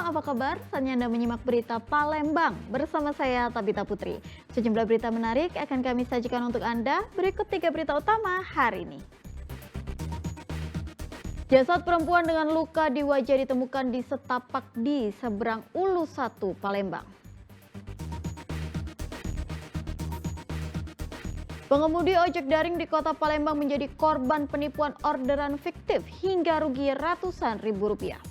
apa kabar? Saatnya Anda menyimak berita Palembang bersama saya Tabita Putri. Sejumlah berita menarik akan kami sajikan untuk Anda. Berikut 3 berita utama hari ini. Jasad perempuan dengan luka di wajah ditemukan di setapak di seberang Ulu 1, Palembang. Pengemudi ojek daring di kota Palembang menjadi korban penipuan orderan fiktif hingga rugi ratusan ribu rupiah.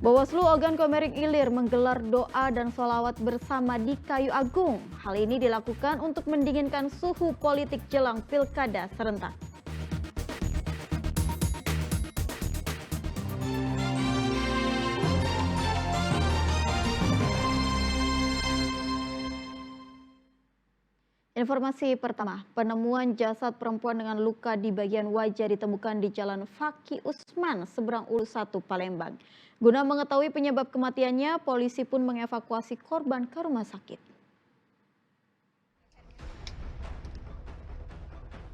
Bawaslu Ogan Komering Ilir menggelar doa dan sholawat bersama di Kayu Agung. Hal ini dilakukan untuk mendinginkan suhu politik jelang pilkada serentak. Informasi pertama, penemuan jasad perempuan dengan luka di bagian wajah ditemukan di Jalan Faki Usman, seberang Ulu 1, Palembang. Guna mengetahui penyebab kematiannya, polisi pun mengevakuasi korban ke rumah sakit.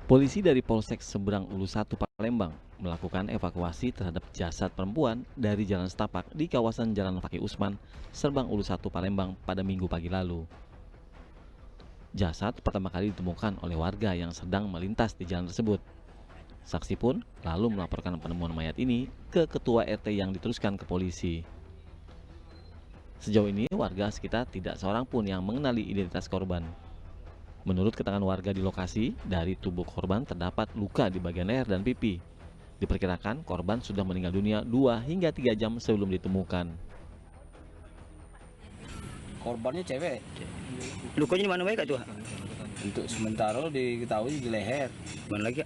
Polisi dari Polsek Seberang Ulu 1 Palembang melakukan evakuasi terhadap jasad perempuan dari Jalan Setapak di kawasan Jalan Faki Usman, Seberang Ulu 1 Palembang pada Minggu pagi lalu. Jasad pertama kali ditemukan oleh warga yang sedang melintas di jalan tersebut. Saksi pun lalu melaporkan penemuan mayat ini ke ketua RT yang diteruskan ke polisi. Sejauh ini warga sekitar tidak seorang pun yang mengenali identitas korban. Menurut keterangan warga di lokasi, dari tubuh korban terdapat luka di bagian leher dan pipi. Diperkirakan korban sudah meninggal dunia 2 hingga 3 jam sebelum ditemukan. Korbannya cewek. Lukanya di mana baik tuh? Untuk sementara diketahui di leher. Mana lagi?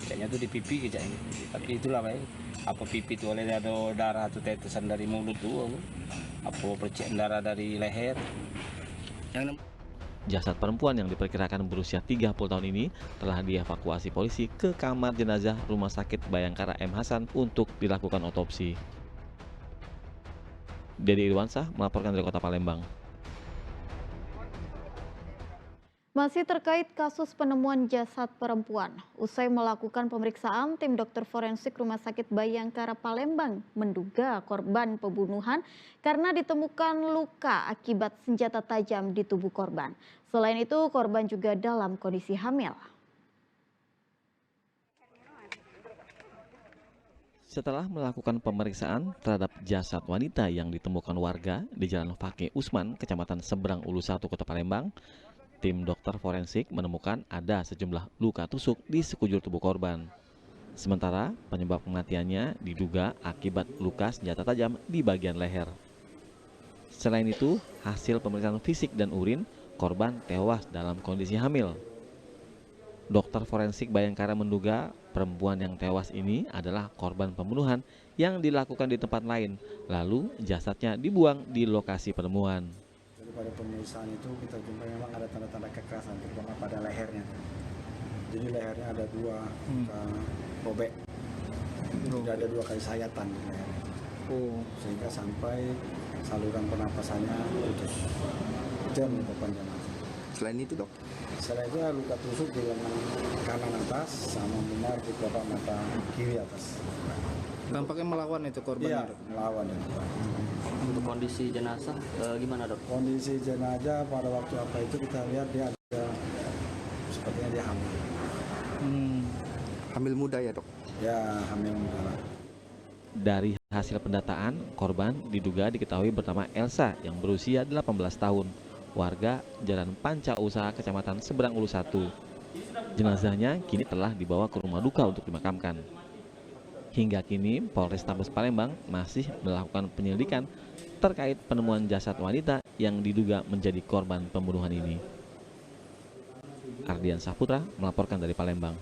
Kayaknya tuh di pipi kayaknya. Tapi itulah baik. Apa pipi itu oleh ada darah atau tetesan dari mulut tuh? Apa percikan darah dari leher? Jasad perempuan yang diperkirakan berusia 30 tahun ini telah dievakuasi polisi ke kamar jenazah Rumah Sakit Bayangkara M. Hasan untuk dilakukan otopsi. Dedi Irwansah melaporkan dari Kota Palembang. Masih terkait kasus penemuan jasad perempuan, usai melakukan pemeriksaan, tim dokter forensik Rumah Sakit Bayangkara Palembang menduga korban pembunuhan karena ditemukan luka akibat senjata tajam di tubuh korban. Selain itu, korban juga dalam kondisi hamil. Setelah melakukan pemeriksaan terhadap jasad wanita yang ditemukan warga di Jalan Faki Usman, Kecamatan Seberang Ulu 1, Kota Palembang, tim dokter forensik menemukan ada sejumlah luka tusuk di sekujur tubuh korban. Sementara penyebab kematiannya diduga akibat luka senjata tajam di bagian leher. Selain itu, hasil pemeriksaan fisik dan urin, korban tewas dalam kondisi hamil. Dokter forensik Bayangkara menduga perempuan yang tewas ini adalah korban pembunuhan yang dilakukan di tempat lain, lalu jasadnya dibuang di lokasi penemuan. Jadi pada pemeriksaan itu kita jumpai memang ada tanda-tanda kekerasan, terutama pada lehernya. Jadi lehernya ada 2 luka robek, tidak ada 2 kali sayatan di leher, sehingga sampai saluran pernapasannya putus. Itu yang menyebabkan jenazah. Selain itu dok? Selain itu ada luka tusuk di lengan kanan atas sama memar di kelopak mata kiri atas. Tampaknya melawan itu korbannya. Iya, melawan ya. Untuk kondisi jenazah gimana dok? Kondisi jenazah pada waktu apa itu kita lihat dia ada sepertinya dia hamil. Hamil muda ya dok? Ya, hamil muda. Dari hasil pendataan, korban diduga diketahui bernama Elsa yang berusia 18 tahun, warga Jalan Panca Usaha Kecamatan Seberang Ulu 1. Jenazahnya kini telah dibawa ke rumah duka untuk dimakamkan. Hingga kini Polrestabes Palembang masih melakukan penyelidikan terkait penemuan jasad wanita yang diduga menjadi korban pembunuhan ini. Ardian Saputra melaporkan dari Palembang.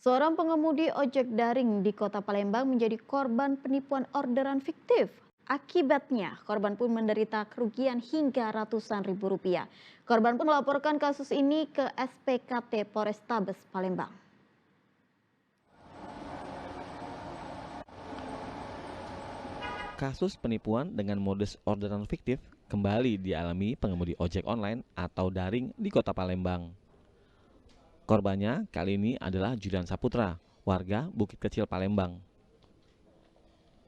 Seorang pengemudi ojek daring di kota Palembang menjadi korban penipuan orderan fiktif. Akibatnya, korban pun menderita kerugian hingga ratusan ribu rupiah. Korban pun melaporkan kasus ini ke SPKT Polrestabes Palembang. Kasus penipuan dengan modus orderan fiktif kembali dialami pengemudi ojek online atau daring di kota Palembang. Korbannya kali ini adalah Julian Saputra, warga Bukit Kecil Palembang.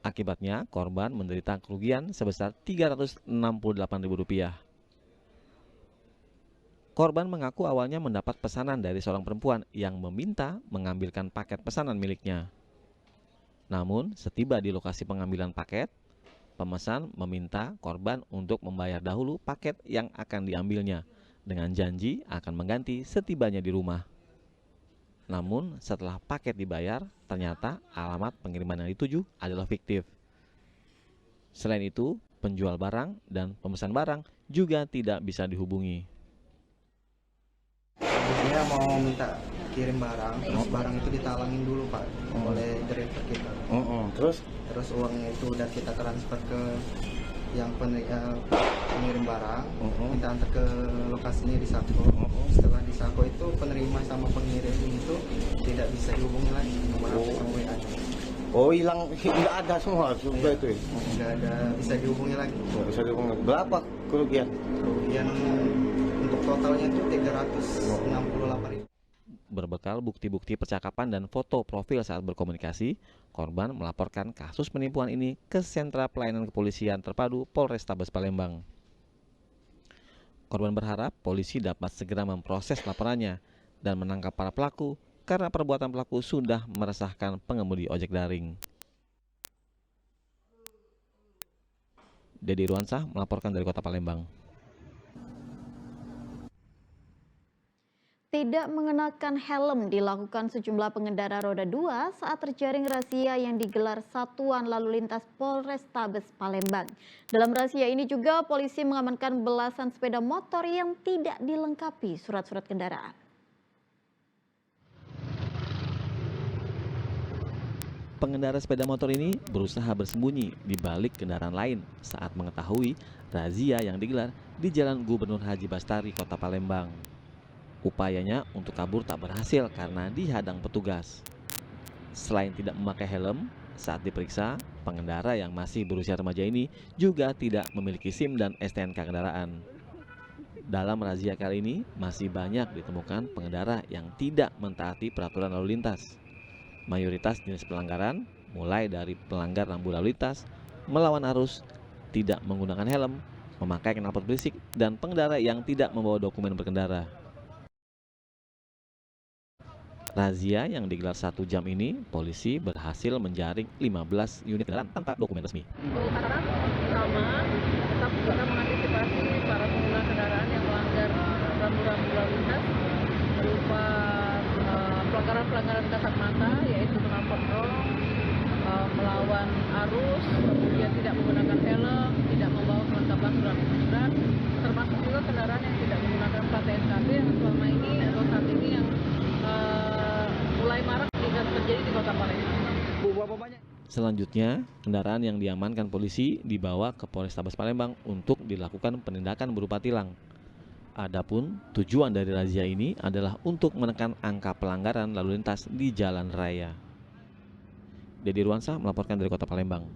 Akibatnya korban menderita kerugian sebesar Rp368.000. Korban mengaku awalnya mendapat pesanan dari seorang perempuan yang meminta mengambilkan paket pesanan miliknya. Namun, setiba di lokasi pengambilan paket, pemesan meminta korban untuk membayar dahulu paket yang akan diambilnya dengan janji akan mengganti setibanya di rumah. Namun, setelah paket dibayar, ternyata alamat pengiriman yang dituju adalah fiktif. Selain itu, penjual barang dan pemesan barang juga tidak bisa dihubungi. Dia mau minta kirim barang, terus barang itu ditalangin dulu Pak oleh driver kita. Terus uangnya itu udah kita transfer ke yang pengirim barang, kita antar ke lokasinya di Sako. Setelah di Sako itu penerima sama pengirim itu tidak bisa dihubungi lagi nomor HP sama WA. Oh, hilang, nggak ada semua juga itu ya? Nggak ada bisa dihubungi lagi. Nggak bisa dihubungi. Berapa kerugian? Kerugian untuk totalnya itu 368.000. Berbekal bukti-bukti percakapan dan foto profil saat berkomunikasi, korban melaporkan kasus penipuan ini ke Sentra Pelayanan Kepolisian Terpadu Polrestabes Palembang. Korban berharap polisi dapat segera memproses laporannya dan menangkap para pelaku karena perbuatan pelaku sudah meresahkan pengemudi ojek daring. Dedi Ruansah melaporkan dari Kota Palembang. Tidak mengenakan helm dilakukan sejumlah pengendara roda 2 saat terjaring razia yang digelar Satuan Lalu Lintas Polrestabes Palembang. Dalam razia ini juga polisi mengamankan belasan sepeda motor yang tidak dilengkapi surat-surat kendaraan. Pengendara sepeda motor ini berusaha bersembunyi di balik kendaraan lain saat mengetahui razia yang digelar di Jalan Gubernur Haji Bastari, Kota Palembang. Upayanya untuk kabur tak berhasil karena dihadang petugas. Selain tidak memakai helm, saat diperiksa, pengendara yang masih berusia remaja ini juga tidak memiliki SIM dan STNK kendaraan. Dalam razia kali ini, masih banyak ditemukan pengendara yang tidak mentaati peraturan lalu lintas. Mayoritas jenis pelanggaran, mulai dari pelanggar rambu lalu lintas, melawan arus, tidak menggunakan helm, memakai knalpot berisik, dan pengendara yang tidak membawa dokumen berkendara. Razia yang digelar 1 jam ini, polisi berhasil menjaring 15 unit kendaraan tanpa dokumen resmi. Sekarang sama, tetap kita mengantisipasi para pengguna kendaraan yang melanggar rambu-rambu lalu lintas berupa pelanggaran kasat mata, yaitu knalpot rong, melawan arus, kemudian tidak menggunakan helm, tidak membawa kelengkapan surat-surat, termasuk juga kendaraan yang tidak menggunakan plat SKB yang selama ini atau saat ini yang mulai marak jika terjadi di Kota Palembang. Selanjutnya, kendaraan yang diamankan polisi dibawa ke Polrestabes Palembang untuk dilakukan penindakan berupa tilang. Adapun tujuan dari razia ini adalah untuk menekan angka pelanggaran lalu lintas di jalan raya. Dedi Ruansah melaporkan dari Kota Palembang.